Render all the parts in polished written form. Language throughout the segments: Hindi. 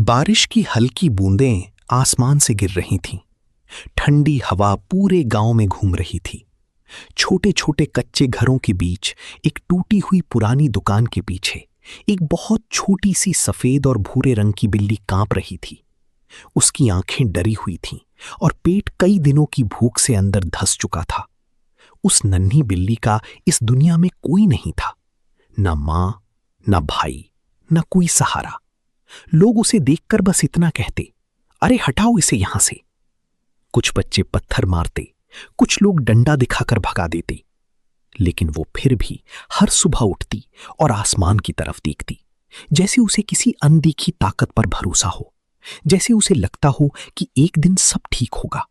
बारिश की हल्की बूंदें आसमान से गिर रही थीं। ठंडी हवा पूरे गांव में घूम रही थी। छोटे छोटे कच्चे घरों के बीच एक टूटी हुई पुरानी दुकान के पीछे एक बहुत छोटी सी सफेद और भूरे रंग की बिल्ली कांप रही थी। उसकी आंखें डरी हुई थीं और पेट कई दिनों की भूख से अंदर धंस चुका था। उस नन्ही बिल्ली का इस दुनिया में कोई नहीं था, न मां, न भाई, न कोई सहारा। लोग उसे देखकर बस इतना कहते, अरे हटाओ इसे यहां से। कुछ बच्चे पत्थर मारते, कुछ लोग डंडा दिखाकर भगा देते, लेकिन वो फिर भी हर सुबह उठती और आसमान की तरफ देखती, जैसे उसे किसी अनदेखी ताकत पर भरोसा हो, जैसे उसे लगता हो कि एक दिन सब ठीक होगा।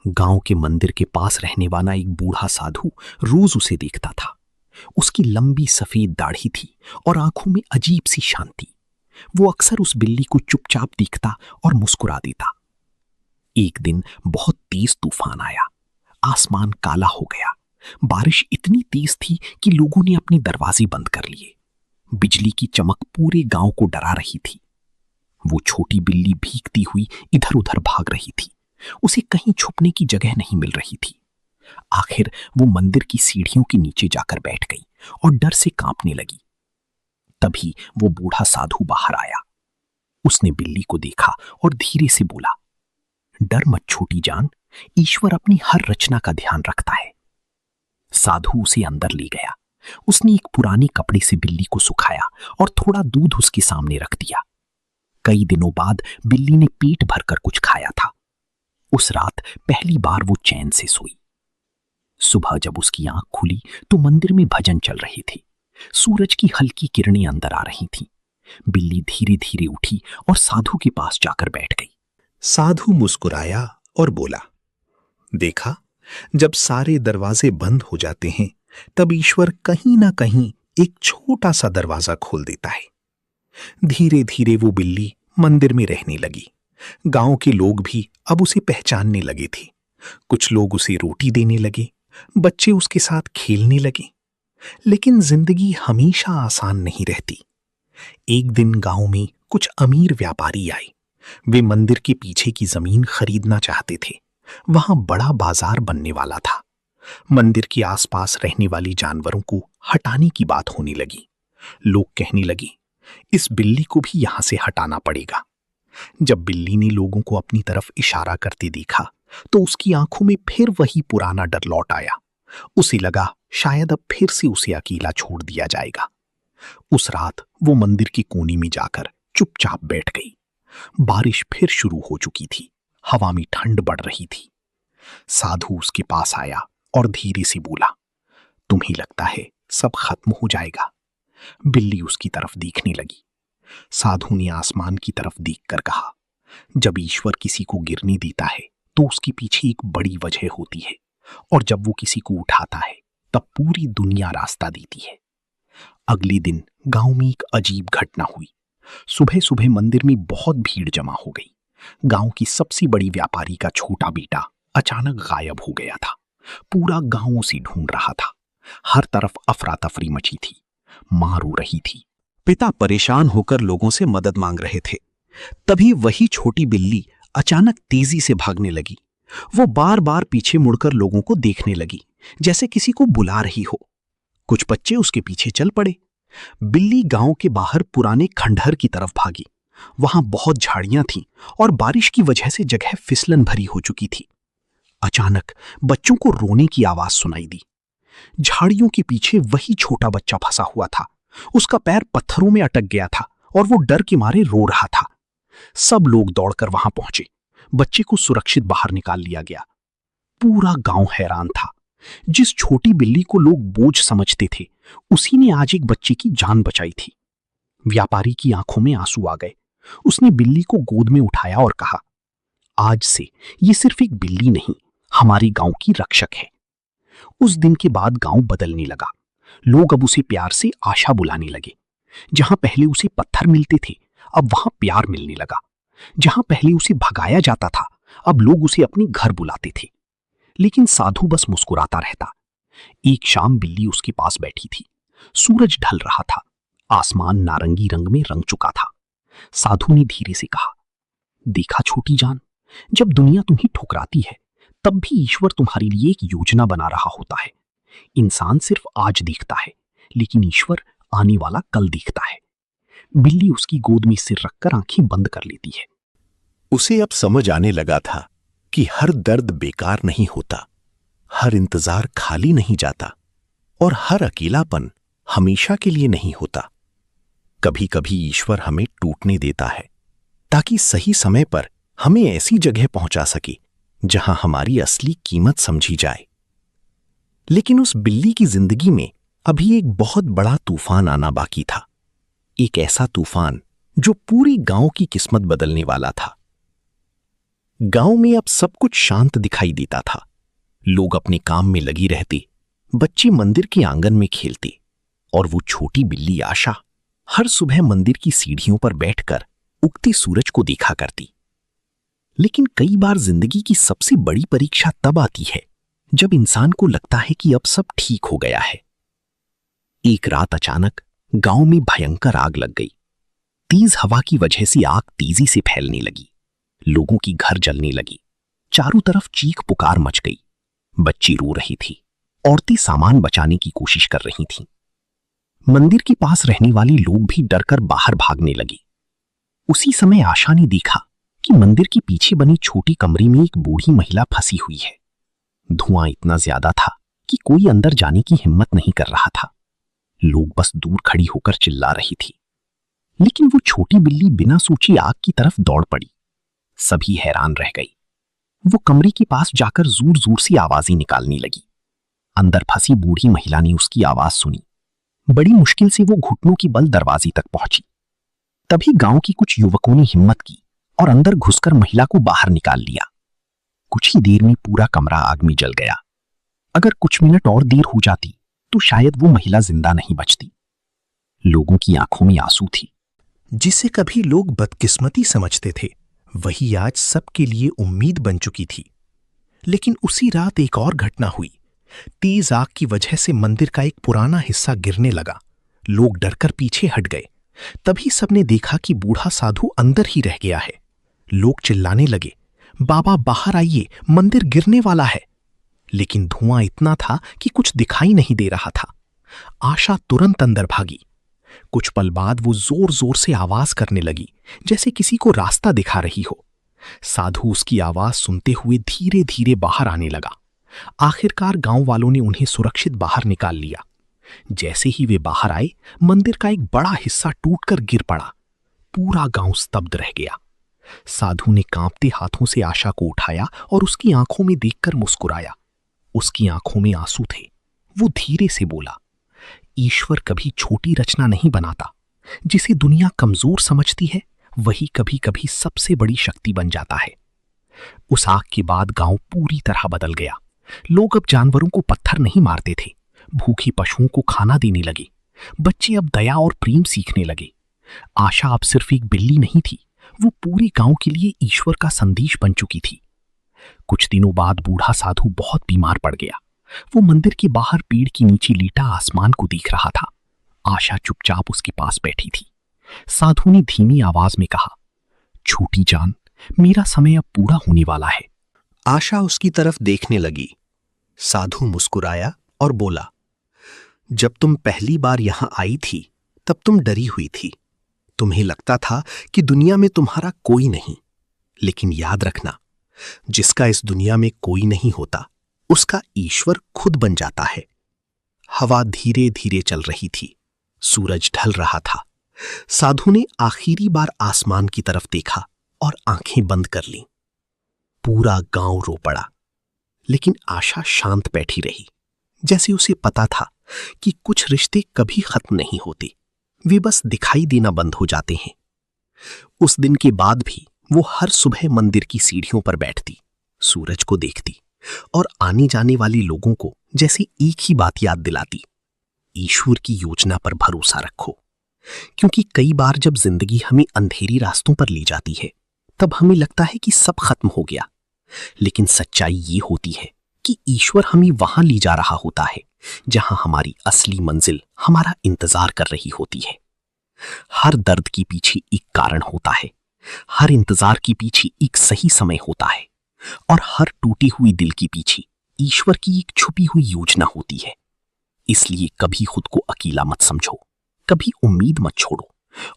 गांव के मंदिर के पास रहने वाला एक बूढ़ा साधु रोज उसे देखता था। उसकी लंबी सफेद दाढ़ी थी और आंखों में अजीब सी शांति। वो अक्सर उस बिल्ली को चुपचाप देखता और मुस्कुरा देता। एक दिन बहुत तेज तूफान आया। आसमान काला हो गया। बारिश इतनी तेज थी कि लोगों ने अपने दरवाजे बंद कर लिए। बिजली की चमक पूरे गांव को डरा रही थी। वो छोटी बिल्ली भीगती हुई इधर उधर भाग रही थी। उसे कहीं छुपने की जगह नहीं मिल रही थी। आखिर वो मंदिर की सीढ़ियों के नीचे जाकर बैठ गई और डर से कांपने लगी। तभी वो बूढ़ा साधु बाहर आया। उसने बिल्ली को देखा और धीरे से बोला, डर मत छोटी जान, ईश्वर अपनी हर रचना का ध्यान रखता है। साधु उसे अंदर ले गया। उसने एक पुराने कपड़े से बिल्ली को सुखाया और थोड़ा दूध उसके सामने रख दिया। कई दिनों बाद बिल्ली ने पेट भरकर कुछ खाया था। उस रात पहली बार वो चैन से सोई। सुबह जब उसकी आंख खुली तो मंदिर में भजन चल रही थी। सूरज की हल्की किरणें अंदर आ रही थीं। बिल्ली धीरे धीरे उठी और साधु के पास जाकर बैठ गई। साधु मुस्कुराया और बोला, देखा, जब सारे दरवाजे बंद हो जाते हैं तब ईश्वर कहीं ना कहीं एक छोटा सा दरवाजा खोल देता है। धीरे धीरे वो बिल्ली मंदिर में रहने लगी। गांव के लोग भी अब उसे पहचानने लगे थे। कुछ लोग उसे रोटी देने लगे, बच्चे उसके साथ खेलने लगे। लेकिन जिंदगी हमेशा आसान नहीं रहती। एक दिन गांव में कुछ अमीर व्यापारी आए। वे मंदिर के पीछे की जमीन खरीदना चाहते थे। वहां बड़ा बाजार बनने वाला था। मंदिर के आसपास रहने वाले जानवरों को हटाने की बात होने लगी। लोग कहने लगे, इस बिल्ली को भी यहां से हटाना पड़ेगा। जब बिल्ली ने लोगों को अपनी तरफ इशारा करते देखा तो उसकी आंखों में फिर वही पुराना डर लौट आया। उसे लगा शायद अब फिर से उसे अकेला छोड़ दिया जाएगा। उस रात वो मंदिर के कोने में जाकर चुपचाप बैठ गई। बारिश फिर शुरू हो चुकी थी। हवा में ठंड बढ़ रही थी। साधु उसके पास आया और धीरे से बोला, तुम्हें लगता है सब खत्म हो जाएगा? बिल्ली उसकी तरफ देखने लगी। साधु ने आसमान की तरफ देखकर कहा, जब ईश्वर किसी को गिरने देता है तो उसके पीछे एक बड़ी वजह होती है, और जब वो किसी को उठाता है तब पूरी दुनिया रास्ता देती है। अगले दिन गांव में एक अजीब घटना हुई। सुबह सुबह मंदिर में बहुत भीड़ जमा हो गई। गांव की सबसे बड़ी व्यापारी का छोटा बेटा अचानक गायब हो गया था। पूरा गांव उसे ढूंढ रहा था। हर तरफ अफरा तफरी मची थी। मां रो रही थी। पिता परेशान होकर लोगों से मदद मांग रहे थे। तभी वही छोटी बिल्ली अचानक तेजी से भागने लगी। वो बार बार पीछे मुड़कर लोगों को देखने लगी, जैसे किसी को बुला रही हो। कुछ बच्चे उसके पीछे चल पड़े। बिल्ली गांव के बाहर पुराने खंडहर की तरफ भागी। वहां बहुत झाड़ियां थीं और बारिश की वजह से जगह फिसलन भरी हो चुकी थी। अचानक बच्चों को रोने की आवाज सुनाई दी। झाड़ियों के पीछे वही छोटा बच्चा फंसा हुआ था। उसका पैर पत्थरों में अटक गया था और वो डर के मारे रो रहा था। सब लोग दौड़कर वहां पहुंचे। बच्चे को सुरक्षित बाहर निकाल लिया गया। पूरा गांव हैरान था। जिस छोटी बिल्ली को लोग बोझ समझते थे, उसी ने आज एक बच्चे की जान बचाई थी। व्यापारी की आंखों में आंसू आ गए। उसने बिल्ली को गोद में उठाया और कहा, आज से ये सिर्फ एक बिल्ली नहीं, हमारी गांव की रक्षक है। उस दिन के बाद गांव बदलने लगा। लोग अब उसे प्यार से आशा बुलाने लगे। जहां पहले उसे पत्थर मिलते थे, अब वहां प्यार मिलने लगा। जहां पहले उसे भगाया जाता था, अब लोग उसे अपने घर बुलाते थे। लेकिन साधु बस मुस्कुराता रहता। एक शाम बिल्ली उसके पास बैठी थी। सूरज ढल रहा था। आसमान नारंगी रंग में रंग चुका था। साधु ने धीरे से कहा, देखा छोटी जान, जब दुनिया तुम्हें ठुकराती है तब भी ईश्वर तुम्हारे लिए एक योजना बना रहा होता है। इंसान सिर्फ आज देखता है, लेकिन ईश्वर आने वाला कल देखता है। बिल्ली उसकी गोद में सिर रखकर आंखें बंद कर लेती है। उसे अब समझ आने लगा था कि हर दर्द बेकार नहीं होता, हर इंतजार खाली नहीं जाता और हर अकेलापन हमेशा के लिए नहीं होता। कभी कभी ईश्वर हमें टूटने देता है ताकि सही समय पर हमें ऐसी जगह पहुंचा सके जहां हमारी असली कीमत समझी जाए। लेकिन उस बिल्ली की जिंदगी में अभी एक बहुत बड़ा तूफान आना बाकी था, एक ऐसा तूफान जो पूरी गांव की किस्मत बदलने वाला था। गांव में अब सब कुछ शांत दिखाई देता था। लोग अपने काम में लगी रहते, बच्चे मंदिर के आंगन में खेलते और वो छोटी बिल्ली आशा हर सुबह मंदिर की सीढ़ियों पर बैठकर उगते सूरज को देखा करती। लेकिन कई बार जिंदगी की सबसे बड़ी परीक्षा तब आती है जब इंसान को लगता है कि अब सब ठीक हो गया है। एक रात अचानक गांव में भयंकर आग लग गई। तेज हवा की वजह से आग तेजी से फैलने लगी। लोगों की घर जलने लगी। चारों तरफ चीख पुकार मच गई। बच्चे रो रही थी, औरतें सामान बचाने की कोशिश कर रही थीं। मंदिर के पास रहने वाले लोग भी डरकर बाहर भागने लगे। उसी समय आशा ने देखा कि मंदिर के पीछे बनी छोटी कमरे में एक बूढ़ी महिला फंसी हुई है। धुआं इतना ज्यादा था कि कोई अंदर जाने की हिम्मत नहीं कर रहा था। लोग बस दूर खड़ी होकर चिल्ला रही थी। लेकिन वो छोटी बिल्ली बिना सोचे आग की तरफ दौड़ पड़ी। सभी हैरान रह गई। वो कमरे के पास जाकर जोर जोर से आवाजें निकालने लगी। अंदर फंसी बूढ़ी महिला ने उसकी आवाज सुनी। बड़ी मुश्किल से वो घुटनों की बल दरवाजे तक पहुंची। तभी गांव की कुछ युवकों ने हिम्मत की और अंदर घुसकर महिला को बाहर निकाल लिया। कुछ ही देर में पूरा कमरा आग में जल गया। अगर कुछ मिनट और देर हो जाती तो शायद वो महिला जिंदा नहीं बचती। लोगों की आंखों में आंसू थी। जिसे कभी लोग बदकिस्मती समझते थे, वही आज सबके लिए उम्मीद बन चुकी थी। लेकिन उसी रात एक और घटना हुई। तेज आग की वजह से मंदिर का एक पुराना हिस्सा गिरने लगा। लोग डरकर पीछे हट गए। तभी सबने देखा कि बूढ़ा साधु अंदर ही रह गया है। लोग चिल्लाने लगे, बाबा बाहर आइए, मंदिर गिरने वाला है। लेकिन धुआं इतना था कि कुछ दिखाई नहीं दे रहा था। आशा तुरंत अंदर भागी। कुछ पल बाद वो जोर जोर से आवाज करने लगी, जैसे किसी को रास्ता दिखा रही हो। साधु उसकी आवाज सुनते हुए धीरे धीरे बाहर आने लगा। आखिरकार गांव वालों ने उन्हें सुरक्षित बाहर निकाल लिया। जैसे ही वे बाहर आए, मंदिर का एक बड़ा हिस्सा टूटकर गिर पड़ा। पूरा गांव स्तब्ध रह गया। साधु ने कांपते हाथों से आशा को उठाया और उसकी आंखों में देखकर मुस्कुराया। उसकी आंखों में आंसू थे। वो धीरे से बोला, ईश्वर कभी छोटी रचना नहीं बनाता। जिसे दुनिया कमजोर समझती है, वही कभी कभी सबसे बड़ी शक्ति बन जाता है। उस आग के बाद गांव पूरी तरह बदल गया। लोग अब जानवरों को पत्थर नहीं मारते थे, भूखे पशुओं को खाना देने लगे। बच्चे अब दया और प्रेम सीखने लगे। आशा अब सिर्फ एक बिल्ली नहीं थी, वो पूरे गांव के लिए ईश्वर का संदेश बन चुकी थी। कुछ दिनों बाद बूढ़ा साधु बहुत बीमार पड़ गया। वो मंदिर के बाहर पेड़ के नीचे लेटा आसमान को देख रहा था। आशा चुपचाप उसके पास बैठी थी। साधु ने धीमी आवाज में कहा, छोटी जान, मेरा समय अब पूरा होने वाला है। आशा उसकी तरफ देखने लगी। साधु मुस्कुराया और बोला, जब तुम पहली बार यहां आई थी तब तुम डरी हुई थी। तुम्हें लगता था कि दुनिया में तुम्हारा कोई नहीं। लेकिन याद रखना, जिसका इस दुनिया में कोई नहीं होता, उसका ईश्वर खुद बन जाता है। हवा धीरे धीरे चल रही थी। सूरज ढल रहा था। साधु ने आखिरी बार आसमान की तरफ देखा और आंखें बंद कर लीं। पूरा गांव रो पड़ा, लेकिन आशा शांत बैठी रही, जैसे उसे पता था कि कुछ रिश्ते कभी खत्म नहीं होते, वे बस दिखाई देना बंद हो जाते हैं। उस दिन के बाद भी वो हर सुबह मंदिर की सीढ़ियों पर बैठती, सूरज को देखती और आने जाने वाले लोगों को जैसे एक ही बात याद दिलाती, ईश्वर की योजना पर भरोसा रखो। क्योंकि कई बार जब जिंदगी हमें अंधेरी रास्तों पर ले जाती है, तब हमें लगता है कि सब खत्म हो गया। लेकिन सच्चाई ये होती है कि ईश्वर हमें वहां ले जा रहा होता है जहां हमारी असली मंजिल हमारा इंतजार कर रही होती है। हर दर्द के पीछे एक कारण होता है, हर इंतजार के पीछे एक सही समय होता है, और हर टूटी हुई दिल के पीछे ईश्वर की एक छुपी हुई योजना होती है। इसलिए कभी खुद को अकेला मत समझो, कभी उम्मीद मत छोड़ो,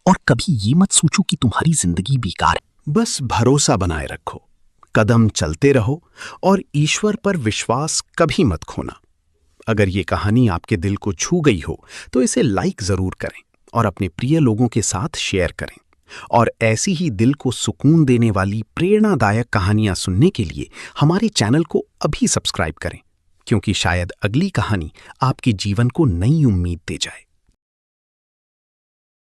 और कभी ये मत सोचो कि तुम्हारी जिंदगी बेकार है। बस भरोसा बनाए रखो, कदम चलते रहो और ईश्वर पर विश्वास कभी मत खोना। अगर ये कहानी आपके दिल को छू गई हो तो इसे लाइक जरूर करें और अपने प्रिय लोगों के साथ शेयर करें। और ऐसी ही दिल को सुकून देने वाली प्रेरणादायक कहानियां सुनने के लिए हमारे चैनल को अभी सब्सक्राइब करें, क्योंकि शायद अगली कहानी आपके जीवन को नई उम्मीद दे जाए।